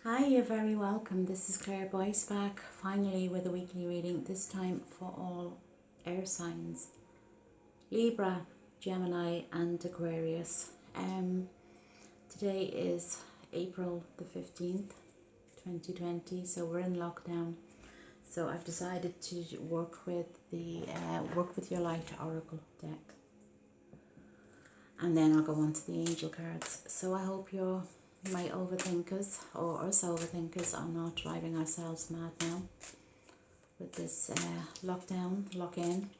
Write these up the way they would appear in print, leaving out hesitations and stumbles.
Hi, you're very welcome. This is Claire Boyce back, finally with a weekly reading, this time for all air signs. Libra, Gemini and Aquarius. Today is April the 15th, 2020, so we're in lockdown. So I've decided to work with the Work with Your Light Oracle deck. And then I'll go on to the angel cards. So I hope my overthinkers or us overthinkers are not driving ourselves mad now with this lock-in.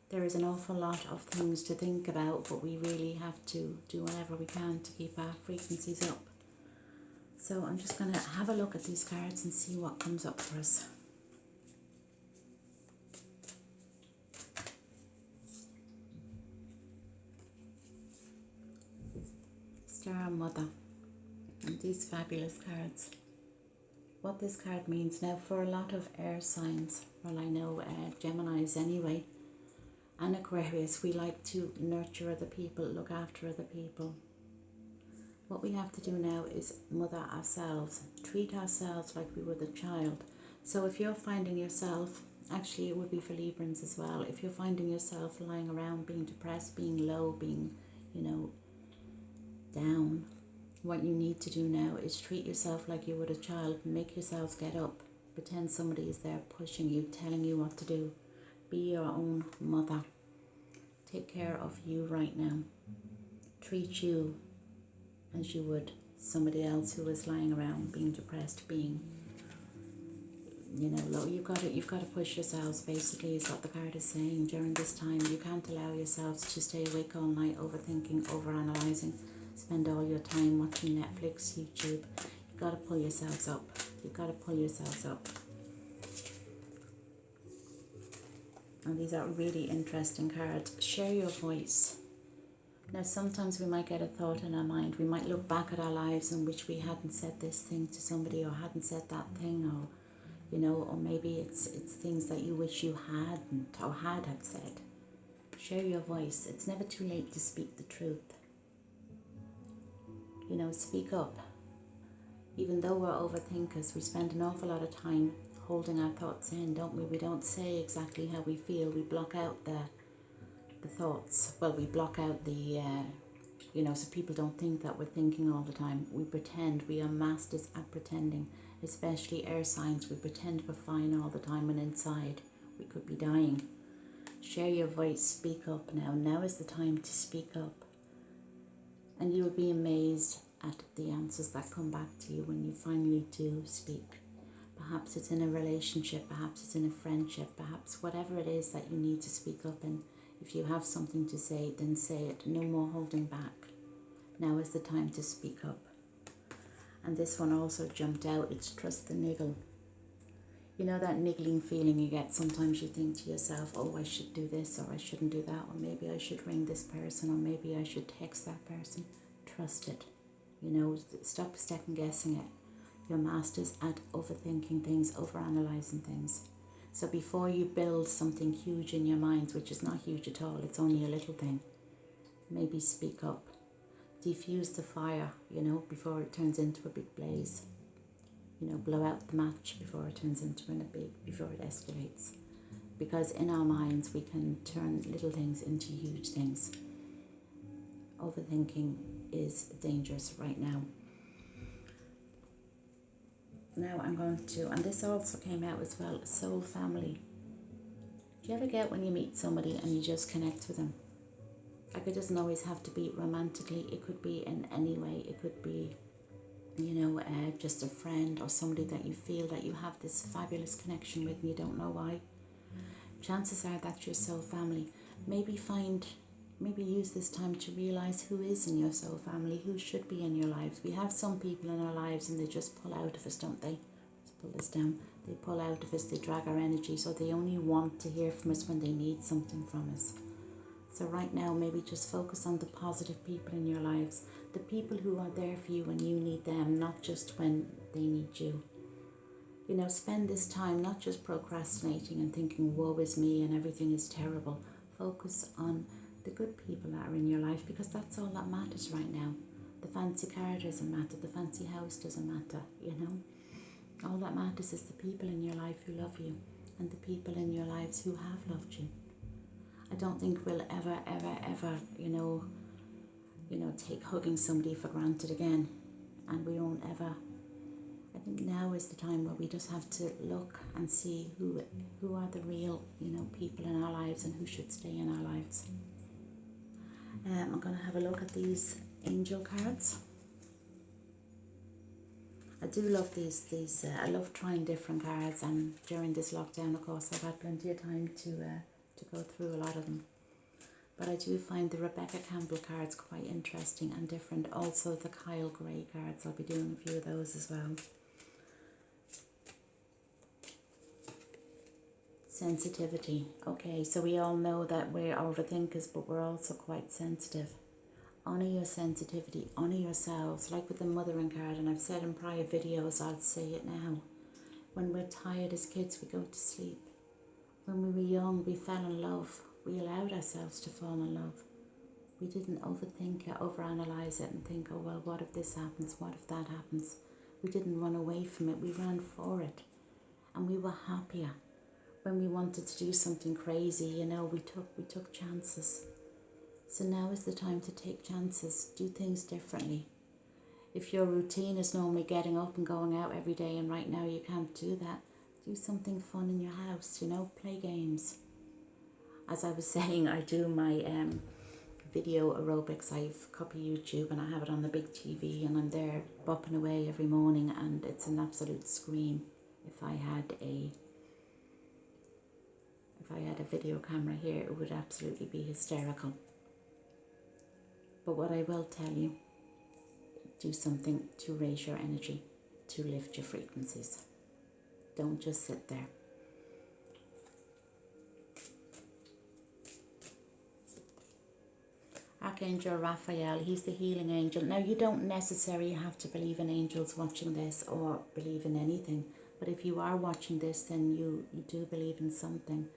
There is an awful lot of things to think about, but we really have to do whatever we can to keep our frequencies up. So I'm just going to have a look at these cards and see what comes up for us. Star Mother. And these fabulous cards. What this card means now for a lot of air signs, well I know Geminis anyway, and Aquarius, we like to nurture other people, look after other people. What we have to do now is mother ourselves, treat ourselves like we would a child. So if you're finding yourself, actually it would be for Librans as well, if you're finding yourself lying around being depressed, being low, being, down, what you need to do now is treat yourself like you would a child. Make yourselves get up. Pretend somebody is there pushing you, telling you what to do. Be your own mother. Take care of you right now. Treat you as you would somebody else who is lying around being depressed, being, low. You've got to push yourselves, basically, is what the card is saying during this time. You can't allow yourselves to stay awake all night overthinking, overanalyzing. Spend all your time watching Netflix, YouTube. You've got to pull yourselves up. You've got to pull yourselves up. And these are really interesting cards. Share your voice. Now, sometimes we might get a thought in our mind. We might look back at our lives in which we hadn't said this thing to somebody or hadn't said that thing, or maybe it's things that you wish you hadn't or had have said. Share your voice. It's never too late to speak the truth. Speak up. Even though we're overthinkers, we spend an awful lot of time holding our thoughts in, don't we? We don't say exactly how we feel. We block out the thoughts. Well, we block out the, so people don't think that we're thinking all the time. We pretend. We are masters at pretending, especially air signs. We pretend we're fine all the time, and inside we could be dying. Share your voice. Speak up now. Now is the time to speak up. And you'll be amazed at the answers that come back to you when you finally do speak. Perhaps it's in a relationship, perhaps it's in a friendship, perhaps whatever it is that you need to speak up in. If you have something to say, then say it. No more holding back. Now is the time to speak up. And this one also jumped out. It's trust the niggle. You know that niggling feeling you get? Sometimes you think to yourself, oh, I should do this, or I shouldn't do that, or maybe I should ring this person, or maybe I should text that person. Trust it. Stop second guessing it. You're masters at overthinking things, overanalyzing things. So before you build something huge in your minds, which is not huge at all, it's only a little thing, maybe speak up. Diffuse the fire, before it turns into a big blaze. Blow out the match before it turns into before it escalates. Because in our minds, we can turn little things into huge things. Overthinking is dangerous right now. Now I'm going to, and this also came out as well, soul family. Do you ever get when you meet somebody and you just connect with them? Like, it doesn't always have to be romantically. It could be in any way. It could be just a friend or somebody that you feel that you have this fabulous connection with and you don't know why. Chances are that's your soul family. Maybe use this time to realize who is in your soul family, who should be in your lives. We have some people in our lives and they just pull out of us, don't they? Let's pull this down. They pull out of us, they drag our energy, so they only want to hear from us when they need something from us. So right now, maybe just focus on the positive people in your lives, the people who are there for you when you need them, not just when they need you. Spend this time not just procrastinating and thinking, woe is me and everything is terrible. Focus on the good people that are in your life, because that's all that matters right now. The fancy car doesn't matter, the fancy house doesn't matter, you know. All that matters is the people in your life who love you and the people in your lives who have loved you. I don't think we'll ever, take hugging somebody for granted again, and we won't ever. I think now is the time where we just have to look and see who are the real, people in our lives and who should stay in our lives. I'm going to have a look at these angel cards. I do love these. I love trying different cards, and during this lockdown, of course, I've had plenty of time to go through a lot of them. But I do find the Rebecca Campbell cards quite interesting and different. Also the Kyle Gray cards, I'll be doing a few of those as well. Sensitivity. Okay, so we all know that we're overthinkers, but we're also quite sensitive. Honour your sensitivity, honour yourselves, like with the mothering card, and I've said in prior videos, I'll say it now. When we're tired as kids, we go to sleep. When we were young, we fell in love. We allowed ourselves to fall in love. We didn't overthink it, overanalyze it and think, oh well, what if this happens, what if that happens? We didn't run away from it, we ran for it. And we were happier. When we wanted to do something crazy, we took chances. So now is the time to take chances, do things differently. If your routine is normally getting up and going out every day, and right now you can't do that, do something fun in your house, play games. As I was saying, I do my video aerobics. I've copied YouTube and I have it on the big TV, and I'm there bopping away every morning, and it's an absolute scream. If I had a video camera here, it would absolutely be hysterical. But what I will tell you, do something to raise your energy, to lift your frequencies. Don't just sit there. Archangel Raphael, he's the healing angel. Now, you don't necessarily have to believe in angels watching this or believe in anything. But if you are watching this, then you do believe in something.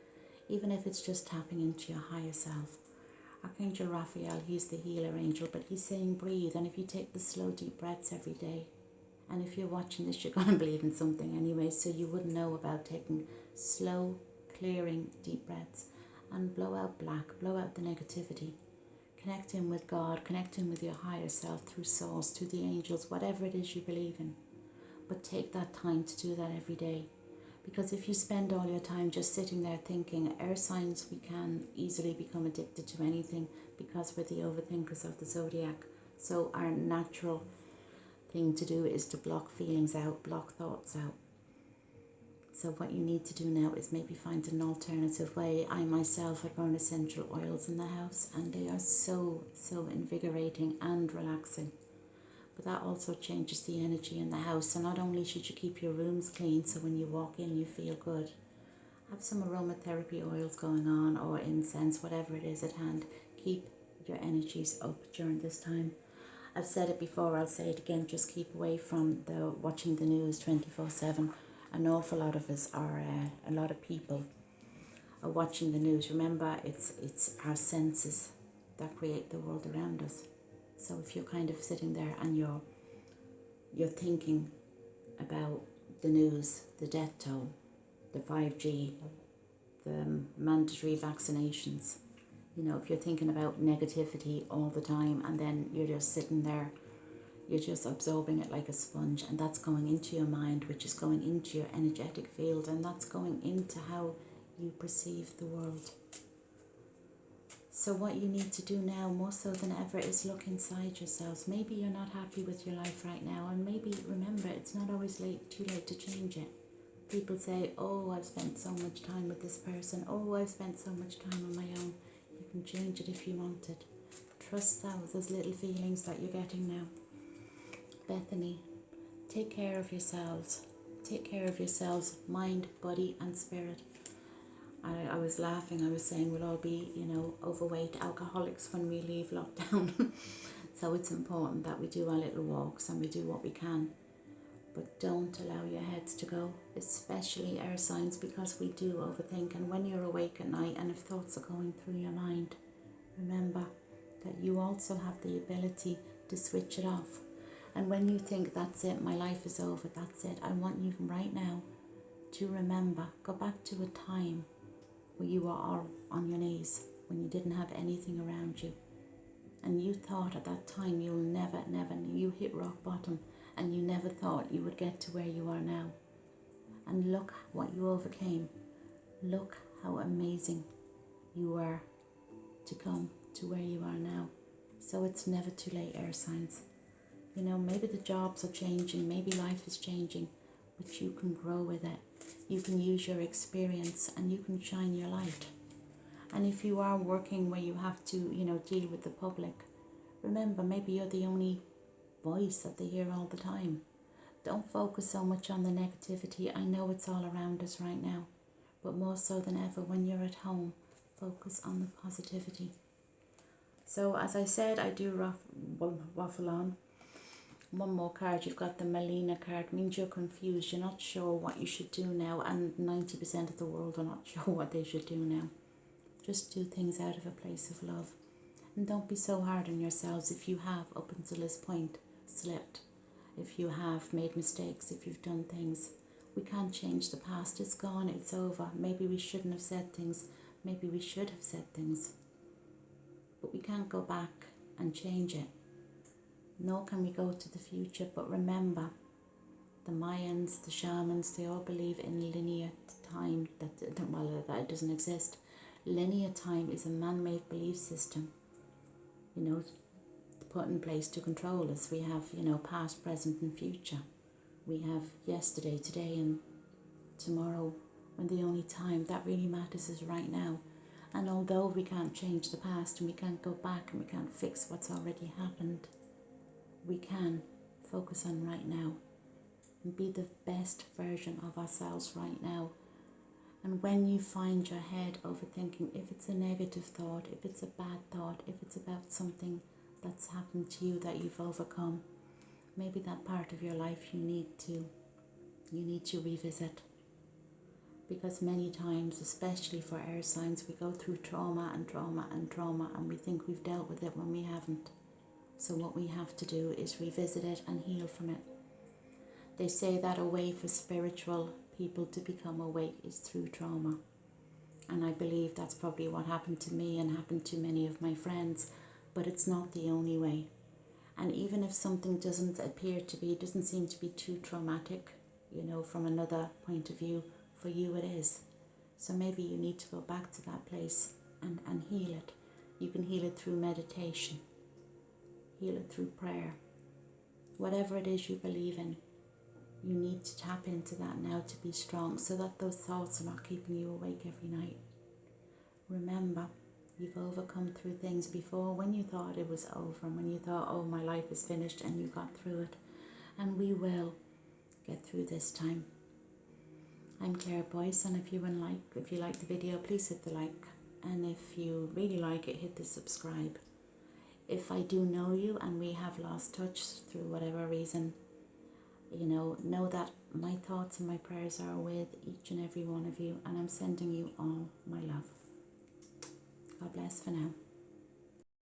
Even if it's just tapping into your higher self. Archangel Raphael, he's the healer angel, but he's saying breathe. And if you take the slow, deep breaths every day, and if you're watching this, you're going to believe in something anyway, so you wouldn't know about taking slow, clearing, deep breaths, and blow out black, blow out the negativity. Connect in with God, connect in with your higher self through source, through the angels, whatever it is you believe in. But take that time to do that every day. Because if you spend all your time just sitting there thinking, air signs, we can easily become addicted to anything because we're the overthinkers of the zodiac. So our natural thing to do is to block feelings out, block thoughts out. So what you need to do now is maybe find an alternative way. I myself, I burn essential oils in the house, and they are so invigorating and relaxing. But that also changes the energy in the house. So not only should you keep your rooms clean so when you walk in you feel good, have some aromatherapy oils going on or incense, whatever it is at hand. Keep your energies up during this time. I've said it before, I'll say it again, just keep away from watching the news 24/7. An awful lot of us are, a lot of people are watching the news. Remember, it's our senses that create the world around us. So if you're kind of sitting there and you're thinking about the news, the death toll, the 5G, the mandatory vaccinations, if you're thinking about negativity all the time and then you're just sitting there, you're just absorbing it like a sponge, and that's going into your mind, which is going into your energetic field, and that's going into how you perceive the world. So what you need to do now, more so than ever, is look inside yourselves. Maybe you're not happy with your life right now, and maybe remember, it's not always too late to change it. People say, oh, I've spent so much time with this person. Oh, I've spent so much time on my own. You can change it if you wanted. Trust those little feelings that you're getting now. Bethany, take care of yourselves. Take care of yourselves, mind, body and spirit. I was laughing, I was saying we'll all be, overweight alcoholics when we leave lockdown. So it's important that we do our little walks and we do what we can. But don't allow your heads to go, especially air signs, because we do overthink. And when you're awake at night and if thoughts are going through your mind, remember that you also have the ability to switch it off. And when you think that's it, my life is over, that's it, I want you right now to remember, go back to a time where you were all on your knees, when you didn't have anything around you. And you thought at that time you'll never, you hit rock bottom and you never thought you would get to where you are now. And look what you overcame. Look how amazing you were to come to where you are now. So it's never too late, air signs. You know, maybe the jobs are changing, maybe life is changing, but you can grow with it. You can use your experience and you can shine your light. And if you are working where you have to, deal with the public, remember, maybe you're the only voice that they hear all the time. Don't focus so much on the negativity. I know it's all around us right now, but more so than ever, when you're at home, focus on the positivity. So as I said, I do waffle on. One more card, you've got the Melina card, means you're confused, you're not sure what you should do now, and 90% of the world are not sure what they should do now. Just do things out of a place of love. And don't be so hard on yourselves if you have, up until this point, slipped. If you have made mistakes, if you've done things. We can't change the past, it's gone, it's over. Maybe we shouldn't have said things, maybe we should have said things. But we can't go back and change it. Nor can we go to the future, but remember, the Mayans, the shamans, they all believe in linear time, that it doesn't exist. Linear time is a man-made belief system, put in place to control us. We have, past, present and future. We have yesterday, today and tomorrow, when the only time that really matters is right now. And although we can't change the past and we can't go back and we can't fix what's already happened, we can focus on right now and be the best version of ourselves right now. And when you find your head overthinking, if it's a negative thought, if it's a bad thought, if it's about something that's happened to you that you've overcome, maybe that part of your life you need to revisit. Because many times, especially for air signs, we go through trauma and we think we've dealt with it when we haven't. So what we have to do is revisit it and heal from it. They say that a way for spiritual people to become awake is through trauma. And I believe that's probably what happened to me and happened to many of my friends, but it's not the only way. And even if something doesn't seem to be too traumatic, from another point of view, for you it is. So maybe you need to go back to that place and heal it. You can heal it through meditation, heal it through prayer. Whatever it is you believe in, you need to tap into that now to be strong, so that those thoughts are not keeping you awake every night. Remember, you've overcome through things before when you thought it was over, and when you thought, oh, my life is finished, and you got through it. And we will get through this time. I'm Claire Boyce, and if you like the video, please hit the like. And if you really like it, hit the subscribe. If I do know you and we have lost touch through whatever reason, know that my thoughts and my prayers are with each and every one of you, and I'm sending you all my love. God bless for now.